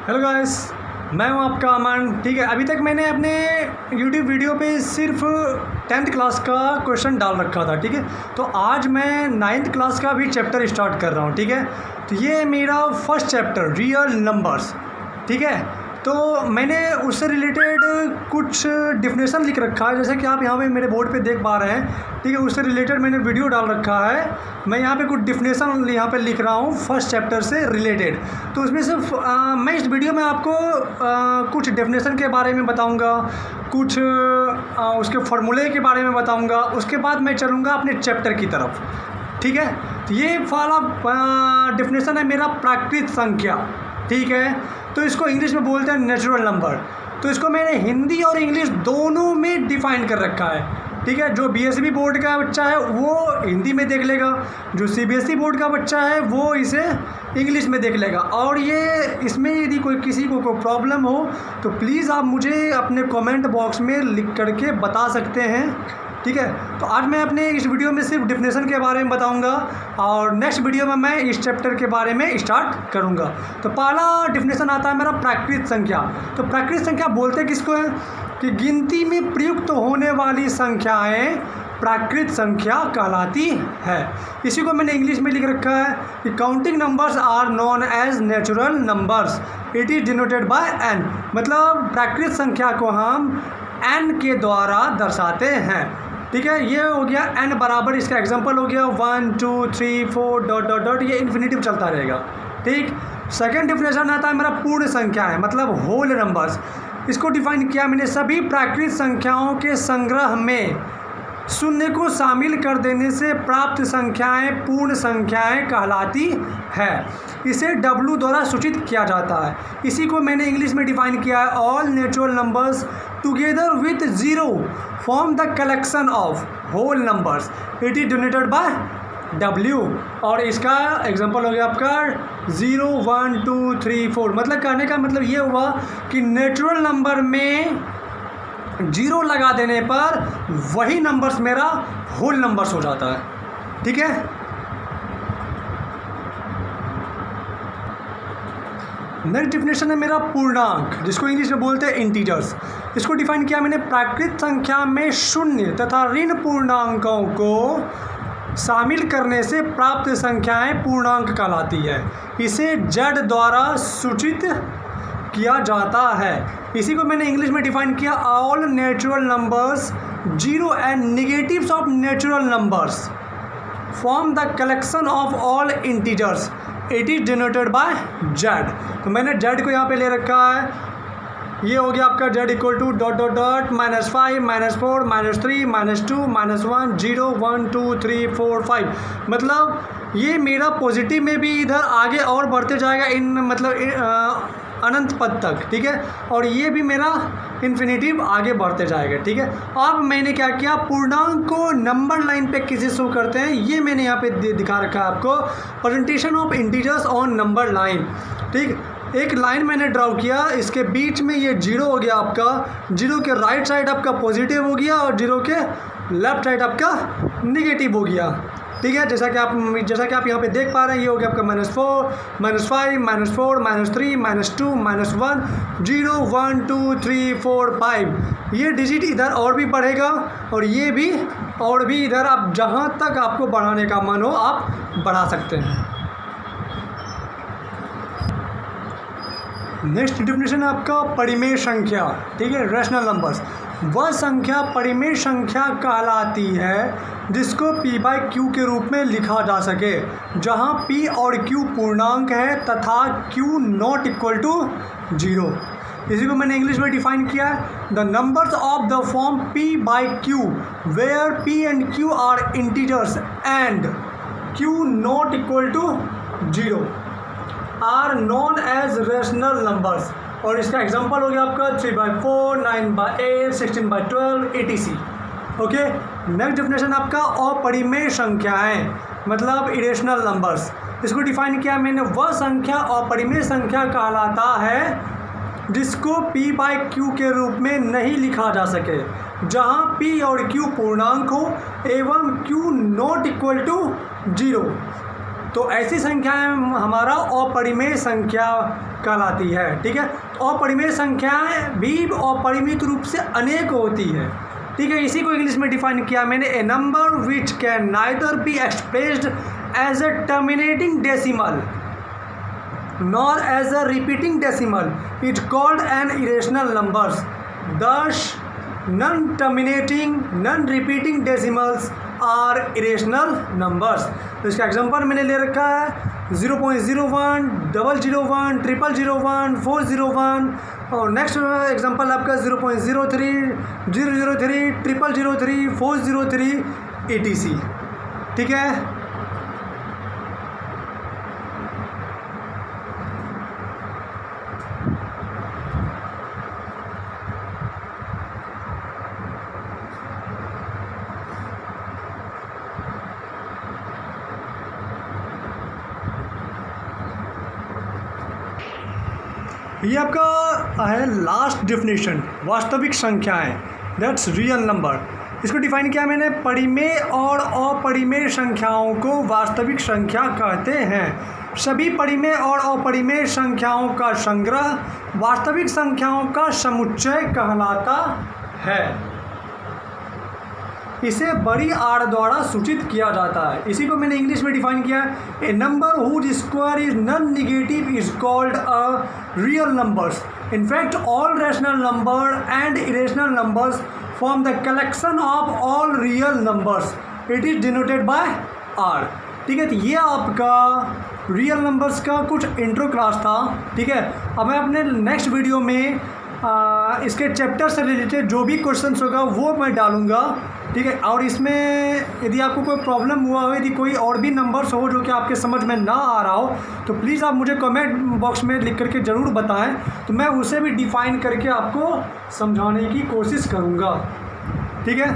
Hello guys, मैं हूं आपका अमन। ठीक है, अभी तक मैंने अपने यूट्यूब वीडियो पे सिर्फ 10th क्लास का क्वेश्चन डाल रखा था। ठीक है, तो आज मैं 9th क्लास का भी चैप्टर स्टार्ट कर रहा हूं। ठीक है, तो ये मेरा फर्स्ट चैप्टर रियल नंबर्स। ठीक है, तो मैंने उससे रिलेटेड कुछ डिफिनेशन लिख रखा है, जैसे कि आप यहाँ पे मेरे बोर्ड पे देख पा रहे हैं। ठीक है, उससे रिलेटेड मैंने वीडियो डाल रखा है। मैं यहाँ पे कुछ डिफिनेशन यहाँ पे लिख रहा हूँ फर्स्ट चैप्टर से रिलेटेड। तो उसमें से मैं इस वीडियो में आपको कुछ डेफिनेशन के बारे में बताऊँगा, कुछ उसके फार्मूले के बारे में बताऊँगा। उसके बाद मैं चलूँगा अपने चैप्टर की तरफ। ठीक है, तो ये वाला डेफिनेशन है मेरा प्राकृत संख्या। ठीक है, तो इसको इंग्लिश में बोलते हैं नेचुरल नंबर। तो इसको मैंने हिंदी और इंग्लिश दोनों में डिफ़ाइन कर रखा है। ठीक है, जो बीएसई बोर्ड का बच्चा है वो हिंदी में देख लेगा, जो सीबीएसई बोर्ड का बच्चा है वो इसे इंग्लिश में देख लेगा। और ये इसमें यदि किसी को कोई प्रॉब्लम हो तो प्लीज़ आप मुझे अपने कमेंट बॉक्स में लिख करके बता सकते हैं। ठीक है, तो आज मैं अपने इस वीडियो में सिर्फ डिफिनेशन के बारे में बताऊंगा और नेक्स्ट वीडियो में मैं इस चैप्टर के बारे में स्टार्ट करूंगा। तो पहला डिफिनेशन आता है मेरा प्राकृत संख्या। तो प्राकृत संख्या बोलते किसको है कि गिनती में प्रयुक्त होने वाली संख्याएं प्राकृत संख्या कहलाती है। इसी को मैंने इंग्लिश में लिख रखा है कि counting numbers are known as natural numbers, it is denoted by N. मतलब प्राकृत संख्या को हम एन के द्वारा दर्शाते हैं। ठीक है, ये हो गया n बराबर, इसका एग्जांपल हो गया 1 2 3 4 डॉट डॉट डॉट, ये इन्फिनिटिव चलता रहेगा। ठीक, सेकंड डिफिनेशन आता है मेरा पूर्ण संख्या है, मतलब होल नंबर्स। इसको डिफाइन किया मैंने, सभी प्राकृत संख्याओं के संग्रह में शून्य को शामिल कर देने से प्राप्त संख्याएं पूर्ण संख्याएं कहलाती है। इसे W द्वारा सूचित किया जाता है। इसी को मैंने इंग्लिश में डिफाइन किया है, all natural numbers together with zero form the collection of whole numbers, it is denoted by W। और इसका एग्जांपल हो गया आपका 0 1 2 3 4। मतलब कहने का मतलब ये हुआ कि नेचुरल नंबर में 0 लगा देने पर वही नंबर्स मेरा होल नंबर्स हो जाता है। ठीक है, नेक्स्ट डिफिनेशन है मेरा पूर्णांक, जिसको इंग्लिश में बोलते हैं इंटीजर्स। इसको डिफाइन किया मैंने, प्राकृत संख्या में शून्य तथा ऋण पूर्णांकों को शामिल करने से प्राप्त संख्याएं पूर्णांक कहलाती है। इसे Z द्वारा सूचित किया जाता है। इसी को मैंने इंग्लिश में डिफाइन किया, all natural numbers zero and negatives of natural numbers form the collection of all integers, it is denoted bye Z। तो मैंने Z को यहाँ पे ले रखा है, ये हो गया आपका Z equal to dot dot dot -5 -4 -3 -2 -1 0 1 2 3 4 5। मतलब ये मेरा पॉजिटिव में भी इधर आगे और बढ़ते जाएगा, इन मतलब अनंत पद तक। ठीक है, और ये भी मेरा इन्फिनिटिव आगे बढ़ते जाएगा। ठीक है, अब मैंने क्या किया, पूर्णांक को नंबर लाइन पे कैसे शो करते हैं ये मैंने यहाँ पे दिखा रखा है आपको, presentation of integers on number line. ठीक, एक लाइन मैंने ड्रॉ किया, इसके बीच में ये 0 हो गया आपका, 0 के राइट साइड आपका पॉजिटिव हो गया और 0 के लेफ्ट साइड आपका निगेटिव हो गया। ठीक है, जैसा कि आप यहाँ पे देख पा रहे हैं, ये हो गया आपका -4 -5 -4 -3 -2 -1 0 1 2 3 4 5। ये डिजिट इधर और भी बढ़ेगा और ये भी, और भी इधर आप जहाँ तक आपको बढ़ाने का मन हो आप बढ़ा सकते हैं। नेक्स्ट डिफिनेशन है आपका परिमेय संख्या। ठीक है, रैशनल नंबर्स, वह संख्या परिमेय संख्या कहलाती है जिसको P/Q के रूप में लिखा जा सके, जहां P और Q पूर्णांक है तथा Q नॉट इक्वल टू 0। इसी को मैंने इंग्लिश में डिफाइन किया है, the numbers of the form P/Q where P and Q are integers and Q not equal to 0 are known as rational numbers. और इसका एग्जांपल हो गया आपका 3/4 9/8 16/12 etc। ओके, नेक्स्ट डिफिनेशन आपका अपरिमेय संख्याएं, मतलब इरेशनल नंबर्स। इसको डिफाइन किया मैंने, वह संख्या अपरिमेय संख्या कहलाता है जिसको P/Q के रूप में नहीं लिखा जा सके, जहां P और Q पूर्णांक हो एवं Q नॉट इक्वल टू 0। तो ऐसी संख्याएं हमारा अपरिमेय संख्या कहलाती है। ठीक है, तो अपरिमेय संख्याएं भी अपरिमित रूप से अनेक होती है। ठीक है, इसी को इंग्लिश में डिफाइन किया मैंने, a number which can neither be expressed as a terminating decimal nor as a repeating decimal is called an irrational numbers. Thus non terminating non repeating decimals are irrational numbers. तो इसका example मैंने ले रखा है 0.01, 001, 0001, 401 और next example आपका 0.03, 003, 0003, 403 etc। ठीक है, ये आपका है लास्ट डेफिनेशन, वास्तविक संख्याएं, दैट्स रियल नंबर। इसको डिफाइन किया मैंने, परिमेय और अपरिमेय संख्याओं को वास्तविक संख्या कहते हैं। सभी परिमेय और अपरिमेय संख्याओं का संग्रह वास्तविक संख्याओं का समुच्चय कहलाता है। इसे बड़ी आर द्वारा सूचित किया जाता है। इसी को मैंने इंग्लिश में डिफाइन किया, a number whose square is non negative is called a real numbers. In fact all rational number and irrational numbers form the collection of all real numbers. It is denoted by R. ठीक है, तो ये आपका real numbers का कुछ intro class था। ठीक है, अब मैं अपने नेक्स्ट वीडियो में इसके चैप्टर से रिलेटेड जो भी क्वेश्चंस होगा वो मैं डालूँगा। ठीक है, और इसमें यदि आपको कोई प्रॉब्लम हुआ हो, यदि कोई और भी नंबर्स हो जो कि आपके समझ में ना आ रहा हो, तो प्लीज़ आप मुझे कमेंट बॉक्स में लिख करके ज़रूर बताएं, तो मैं उसे भी डिफ़ाइन करके आपको समझाने की कोशिश करूँगा। ठीक है।